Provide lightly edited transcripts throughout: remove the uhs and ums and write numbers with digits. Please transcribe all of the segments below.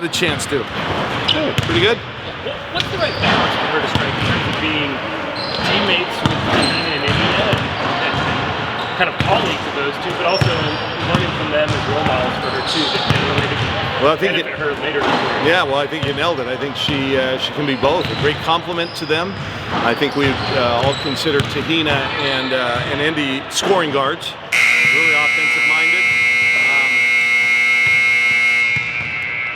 did Chance do? Pretty good. What's the right balance for her to strike in terms of being teammates with Eugene and India and kind of colleagues of those two, but also learning from them as role models for her too, that can really benefit her later in her career? Yeah, well, I think you nailed it. I think she can be both. A great compliment to them. I think we've all considered Tahina and Indy scoring guards, really offensive-minded.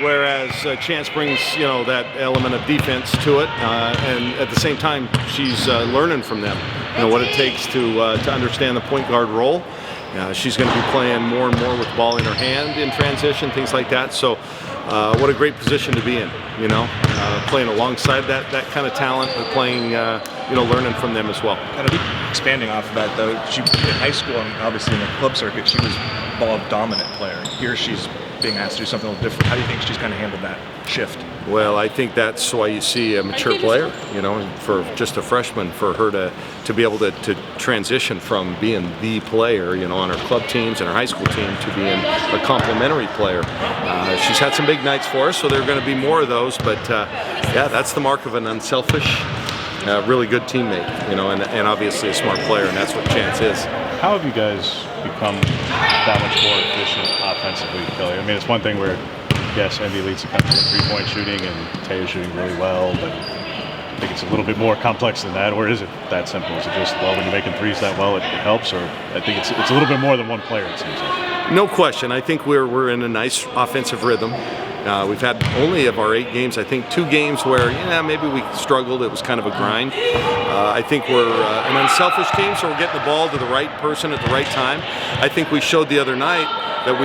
Whereas Chance brings, that element of defense to it, and at the same time, she's learning from them. What it takes to understand the point guard role. She's going to be playing more and more with the ball in her hand in transition, things like that. So, what a great position to be in. Playing alongside that kind of talent, but playing, learning from them as well. Kind of expanding off of that, though, she in high school and obviously in the club circuit, she was ball dominant player. Here, she's being asked to do something a little different. How do you think she's kind of handled that shift? Well, I think that's why you see a mature player, for just a freshman, for her to be able to transition from being the player, on her club teams and her high school team to being a complementary player. She's had some big nights for us, so there are going to be more of those, but yeah, that's the mark of an unselfish, really good teammate, and obviously a smart player, and that's what Chance is. How have you guys become that much more efficient offensively, Kelly? I mean, it's one thing where, yes, Indy leads the country in three-point shooting, and Taya's shooting really well, but I think it's a little bit more complex than that. Or is it that simple? Is it just, well, when you're making threes that well, it helps? Or I think it's a little bit more than one player, it seems like. No question. I think we're in a nice offensive rhythm. We've had only of our 8 games, I think 2 games where, maybe we struggled. It was kind of a grind. I think we're an unselfish team, so we're getting the ball to the right person at the right time. I think we showed the other night that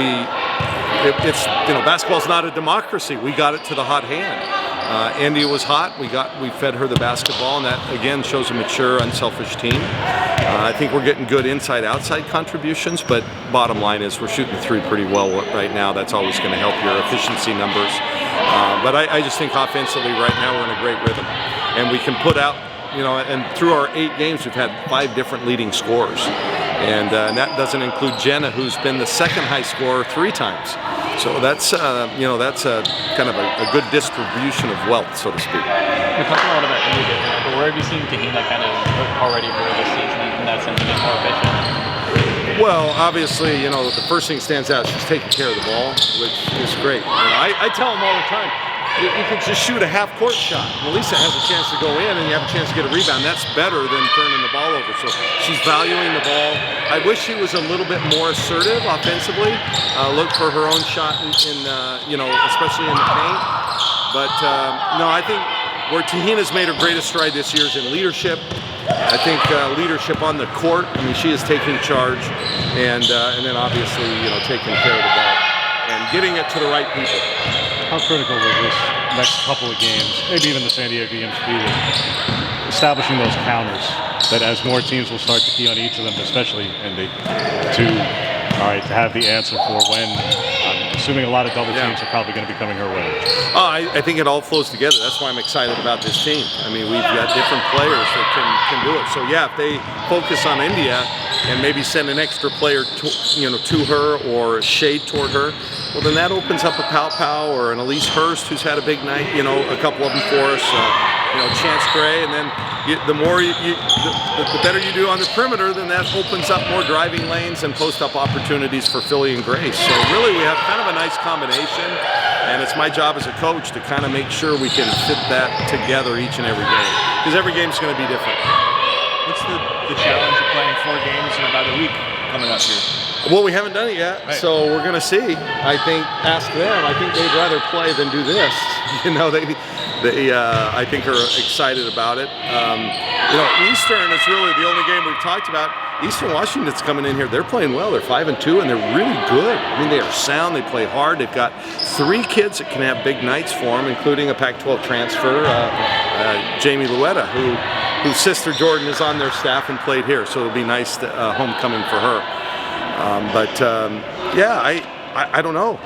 basketball's not a democracy. We got it to the hot hand. India was hot. We fed her the basketball, and that again shows a mature, unselfish team. I think we're getting good inside-outside contributions, but bottom line is we're shooting 3 pretty well right now. That's always going to help your efficiency numbers. But I just think offensively right now we're in a great rhythm, and we can put out, and through our 8 games we've had 5 different leading scorers, and that doesn't include Jenna, who's been the second high scorer 3 times. So that's kind of a good distribution of wealth, so to speak. We're talking a lot about India, but where have you seen Tahina kind of already grow this season in that sense, get more efficient? Well, obviously, the first thing stands out. She's taking care of the ball, which is great. I tell them all the time, you can just shoot a half-court shot. Melissa has a chance to go in, and you have a chance to get a rebound. That's better than turning the ball over. So she's valuing the ball. I wish she was a little bit more assertive offensively. Look for her own shot especially in the paint. But no, I think where Tahina's made her greatest stride this year is in leadership. I think leadership on the court. I mean, she is taking charge, and then obviously taking care of the ball and getting it to the right people. How critical will this next couple of games, maybe even the San Diego games, be establishing those counters that as more teams will start to key on each of them, especially Indy, to have the answer for when, I'm assuming a lot of double teams are probably going to be coming her way. I think it all flows together. That's why I'm excited about this team. I mean, we've got different players that can do it. So yeah, if they focus on India and maybe send an extra player to her or shade toward her, well, then that opens up a Pow Pow or an Elise Hurst, who's had a big night, a couple of them for us, Chance Gray, and then the better you do on the perimeter, then that opens up more driving lanes and post-up opportunities for Philly and Grace. So really we have kind of a nice combination, and it's my job as a coach to kind of make sure we can fit that together each and every game, because every game's going to be different. What's the challenge of playing 4 games in about a week coming up here? Well, we haven't done it yet, right. So we're going to see. I think, ask them. I think they'd rather play than do this. They I think are excited about it. Eastern is really the only game we've talked about. Eastern Washington's coming in here. They're playing well. They're 5-2, and they're really good. I mean, they are sound. They play hard. They've got 3 kids that can have big nights for them, including a Pac-12 transfer, Jamie Luetta, whose sister Jordan is on their staff and played here. So it'll be nice homecoming for her. I don't know.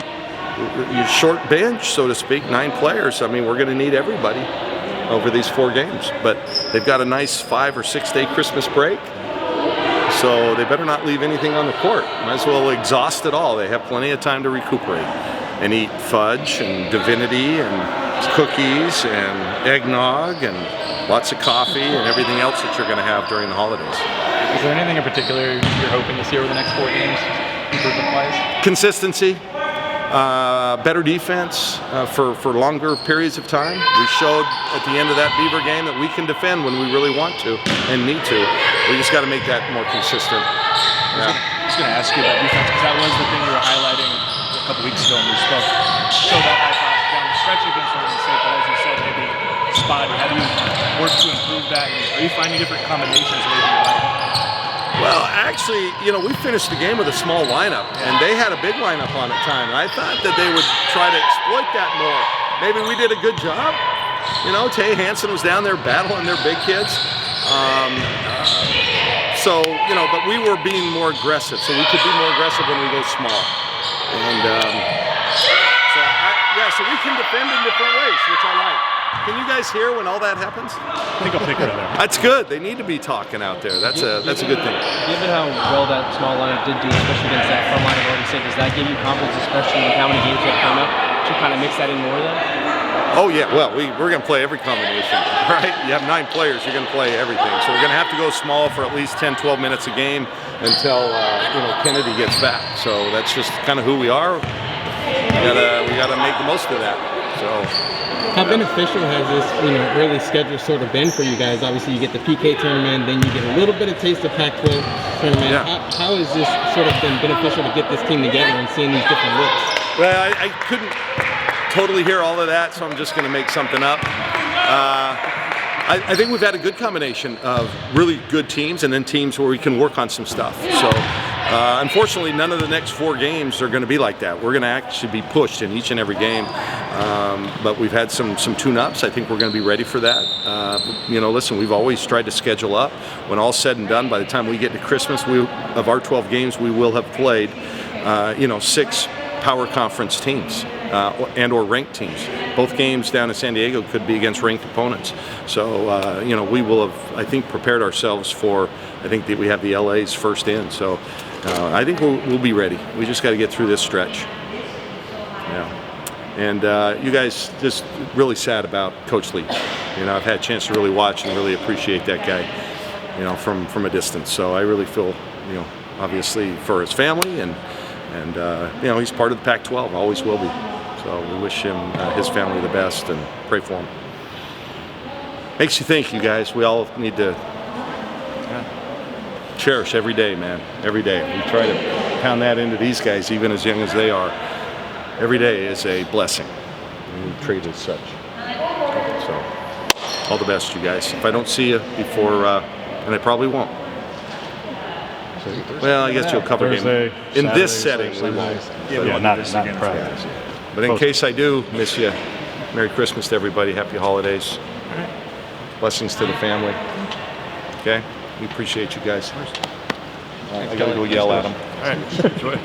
Your short bench, so to speak, 9 players. I mean, we're going to need everybody over these 4 games. But they've got a nice 5 or 6 day Christmas break, so they better not leave anything on the court. Might as well exhaust it all. They have plenty of time to recuperate. and eat fudge and divinity and cookies and eggnog and lots of coffee and everything else that you're going to have during the holidays. Is there anything in particular you're hoping to see over the next 4 games, improvement-wise? Consistency, better defense for longer periods of time. We showed at the end of that Beaver game that we can defend when we really want to and need to. We just got to make that more consistent. Yeah. I was going to ask you about defense because that was the thing you were highlighting a couple weeks ago when we spoke. Showed that I thought down the stretch against Oregon State, but as you said, maybe spotty. How do you work to improve that? And are you finding different combinations maybe you like? Well, actually, we finished the game with a small lineup, and they had a big lineup on at time. And I thought that they would try to exploit that more. Maybe we did a good job. Tay Hansen was down there battling their big kids. But we were being more aggressive, so we could be more aggressive when we go small. And so we can defend in different ways, which I like. Can you guys hear when all that happens? I think I'll pick it up. That's good. They need to be talking out there. That's a good thing. Given how well that small lineup did do, especially against that front line of Oregon State, does that give you confidence, especially with how many games have come up, to kind of mix that in more then? Oh yeah, well we're going to play every combination, right? You have 9 players, you're going to play everything. So we're going to have to go small for at least 10-12 minutes a game until Kennedy gets back. So that's just kind of who we are. We gotta make the most of that. So. How beneficial has this, early schedule sort of been for you guys? Obviously, you get the PK tournament, then you get a little bit of taste of Pac-12 tournament. Yeah. How has this sort of been beneficial to get this team together and seeing these different looks? Well, I couldn't totally hear all of that, so I'm just going to make something up. I think we've had a good combination of really good teams and then teams where we can work on some stuff. So, unfortunately, none of the next 4 games are going to be like that. We're going to actually be pushed in each and every game. But we've had some tune-ups. I think we're going to be ready for that. Listen, we've always tried to schedule up. When all's said and done, by the time we get to Christmas, of our 12 games, we will have played, 6 power conference teams and or ranked teams. Both games down in San Diego could be against ranked opponents. So, we will have, I think, prepared ourselves for, I think that we have the LA's first in. So, I think we'll be ready. We just got to get through this stretch. Yeah. And you guys, just really sad about Coach Lee. I've had a chance to really watch and really appreciate that guy, from a distance. So I really feel, obviously for his family and he's part of the Pac-12, always will be. So we wish him, his family the best and pray for him. Makes you think, you guys. We all need to cherish every day, man. Every day. We try to pound that into these guys, even as young as they are. Every day is a blessing, and we treat it as such. So, all the best, you guys. If I don't see you before, and I probably won't. Well, I guess you'll cover Thursday, game. In this Saturday, setting, we won't. Yeah, not in practice. But in case I do miss you, Merry Christmas to everybody. Happy holidays. Blessings to the family. Okay? We appreciate you guys. All right, I gotta go yell at them. All right, enjoy.